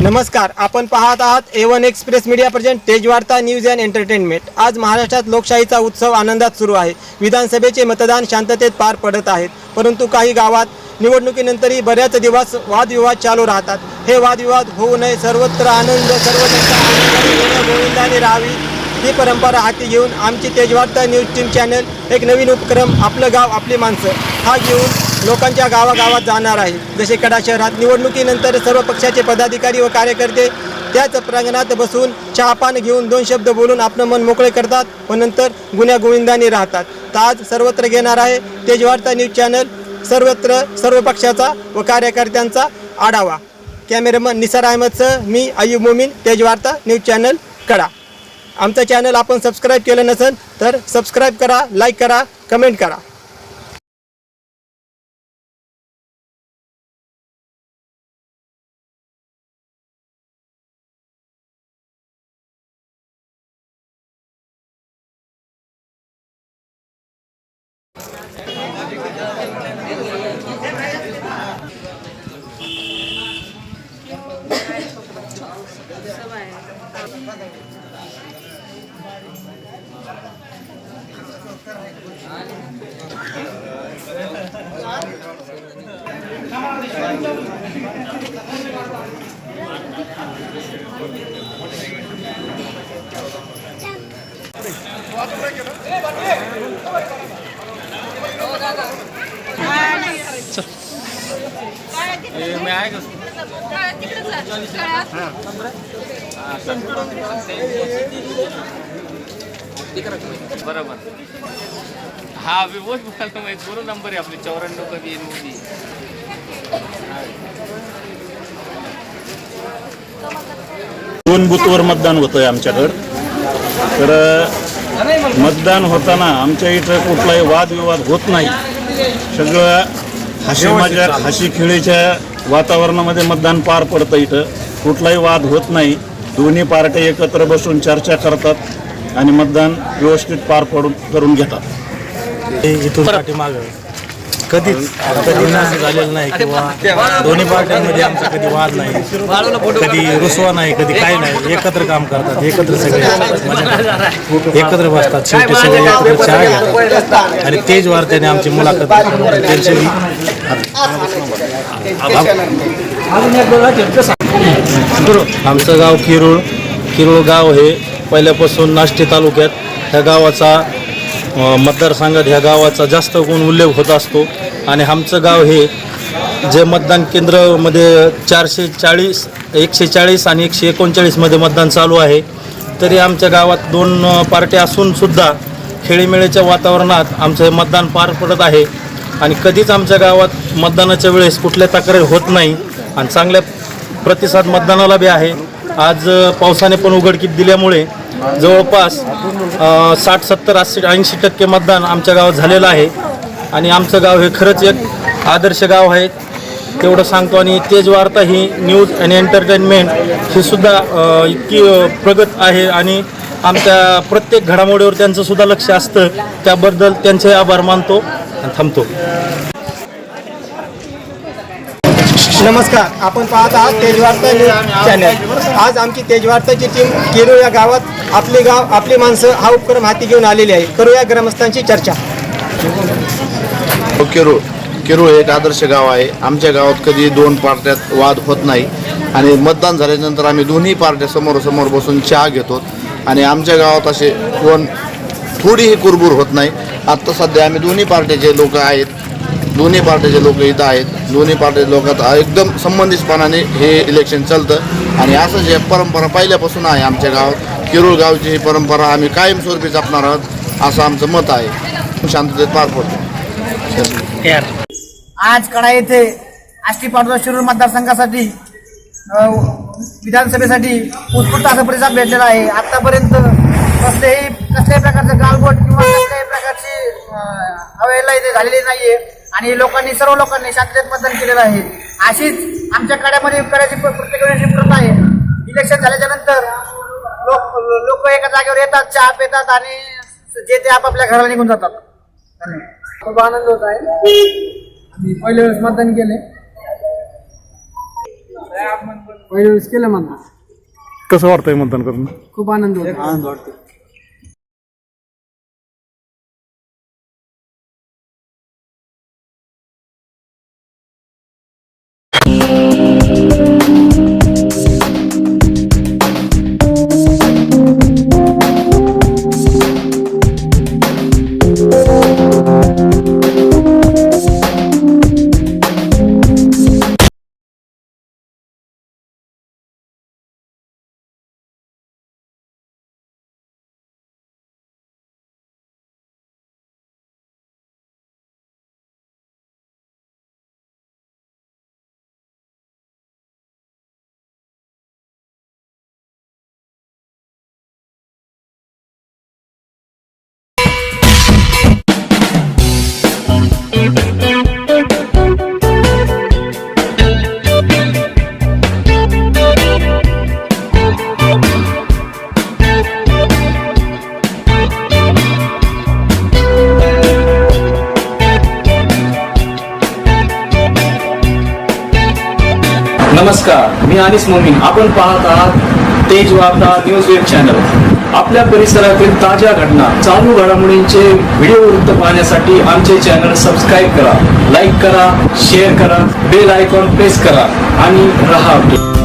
नमस्कार, आपण पाहत आहात A1 express media present Tejvarta news and entertainment. आज महाराष्ट्रात लोकशाहीचा उत्सव आनंदात सुरू आहे। विधानसभेचे मतदान शांततेत पार पडत आहेत, परंतु काही गावात निवडणुकीनंतरही बऱ्याच दिवस वादविवाद चालू राहतात। हे वादविवाद होऊ नये, सर्वत्र आनंद, सर्व जनता गोविंदाने राहावी ही परंपरा हाती घेऊन आमची तेजवार्ता न्यूज टीम चॅनल एक नवीन उपक्रम आपलं गाव आपली माणसं हा घेऊन लोकांच्या गावागावात जाणार आहे। जसे कडा शहरात निवडणुकीनंतर सर्व पक्षाचे पदाधिकारी व कार्यकर्ते त्याच प्रांगणात बसून चहापान घेऊन दोन शब्द बोलून आपलं मन मोकळे करतात व नंतर गुण्या गोविंदाने राहतात। तर आज सर्वत्र घेणार आहे तेजवार्ता न्यूज चॅनल सर्वत्र सर्व पक्षाचा व कार्यकर्त्यांचा आढावा। कॅमेरामन निसार अहमदसह मी अय्यूब मोमीन, तेजवार्ता न्यूज चॅनल कडा। आमचं चॅनल आपण सबस्क्राईब केलं नसेल तर सबस्क्राईब करा, लाईक करा, कमेंट करा। बरोबर हा विवोच बोलायला माहित बरोबर नंबर आहे आपली 94 कधी मोदी। दोन बूथवर मतदान होतंय आमच्याकडं। तर मतदान होताना आमच्या इथं कुठलाही वादविवाद होत नाही। सगळं हसी मजाक हसी खेळीच्या वातावरणामध्ये मतदान पार पडतं। इथं कुठलाही वाद होत नाही। दोन्ही पार्ट्या एकत्र बसून चर्चा करतात आणि मतदान व्यवस्थित पार करून घेतात। इथून पाठीमागं कधी झालेलं नाही किंवा दोन्ही पार्ट्यांमध्ये आमचा कधी वाद नाही, कधी रुसवा नाही, कधी काही नाही। एकत्र काम करतात, एकत्र सगळे एकत्र बसतात, शेवटी सगळे एकत्र चहा घेतात आणि तेजवार्त्याने आमची मुलाखत त्यांची। आमचं गाव किरूळ गाव हे पहिल्यापासून नाष्टी तालुक्यात ह्या गावाचा मतदारसंघात ह्या गावाचा जास्त गुण उल्लेख होत असतो। आणि आमचं गाव हे जे मतदान केंद्रामध्ये 440 140 आणि 139 मध्ये मतदान चालू आहे, तरी आमच्या गावात दोन पार्ट्या असूनसुद्धा खेळीमेळीच्या वातावरणात आमचं हे मतदान पार पडत आहे। आणि कधीच आमच्या गावात मतदानाच्या वेळेस कुठल्या तक्रारी होत नाही आणि चांगल्या प्रतिसाद मतदानाला बी आहे। आज पावसाने पण उघडकीप दिल्यामुळे जवळपास 60, 70, 80, 80% मतदान आमच्या गावात झालेलं आहे। आणि आमचं गाव हे खरंच एक आदर्श गाव आहे तेवढं सांगतो। आणि तेजवार्ता ही न्यूज आणि एंटरटेनमेंट ही सुद्धा इतकी प्रगत आहे आणि आमच्या प्रत्येक घडामोडीवर त्यांचं सुद्धा लक्ष असतं। त्याबद्दल त्यांचे आभार मानतो आणि थांबतो। नमस्कार, आपण पाहत आहात तेजवार्ता न्यूज चॅनल। आज आमची तेजवार्ताची टीम किरूळ या गावात आपले गाव आपली माणसं हा उपक्रम हाती घेऊन आलेली आहे। करूया ग्रामस्थांची चर्चा। किरूळ हे एक आदर्श गाव आहे। आमच्या गावात कधी दोन पार्ट्यात वाद होत नाही आणि मतदान झाल्यानंतर आम्ही दोन्ही पार्ट्या समोर बसून चहा घेतो आणि आमच्या गावात असे कोण थोडीही कुरबुर होत नाही। आत्ता सध्या आम्ही दोन्ही पार्ट्याचे लोक इथं आहेत। दोन्ही पार्ट्याचे लोकात एकदम संबंधितपणाने हे इलेक्शन चालतं आणि असं जे परंपरा पहिल्यापासून आहे आमच्या गावात। किरूळ गावची ही परंपरा आम्ही कायमस्वरूपी जपणार आहोत असं आमचं मत आहे। शांततेत पार पडतो। आज कडा येथे आष्टी पाटोदा शिरूर मतदारसंघासाठी विधानसभेसाठी उत्स्फूर्त असा प्रतिसाद भेटलेला आहे। आतापर्यंत कसल्याही प्रकारचं गालबोट किंवा कसल्याही प्रकारची अवहेलना इथे झालेली नाहीये आणि सर्व लोकांनी शांततेत मतदान केलेलं आहे। अशीच आमच्या कड्यामध्ये करायची प्रत्येक वेळेची प्रथा आहे। इलेक्शन झाल्याच्या नंतर लोक एका जागेवर येतात, चहा पितात आणि जे ते आपापल्या घराला निघून जातात। खूप आनंद होत आहे। आम्ही पहिल्या वेळेस मतदान केले। पहिल्या वेळेस केलं मतदान. कसं वाटतंय मतदान करून? खूप आनंद वाटतो. नमस्कार, मी अनिस मोमीन. आपण पाहत आहात तेज वार्ता न्यूज वेब चॅनल. आपल्या परिसरातील ताज्या घटना, चालू घडामोडींचे व्हिडिओ वृत्त पाहण्यासाठी आमचे चॅनल सबस्क्राईब करा, लाईक करा, शेअर करा, बेल आयकॉन प्रेस करा आणि रहा अपडेट.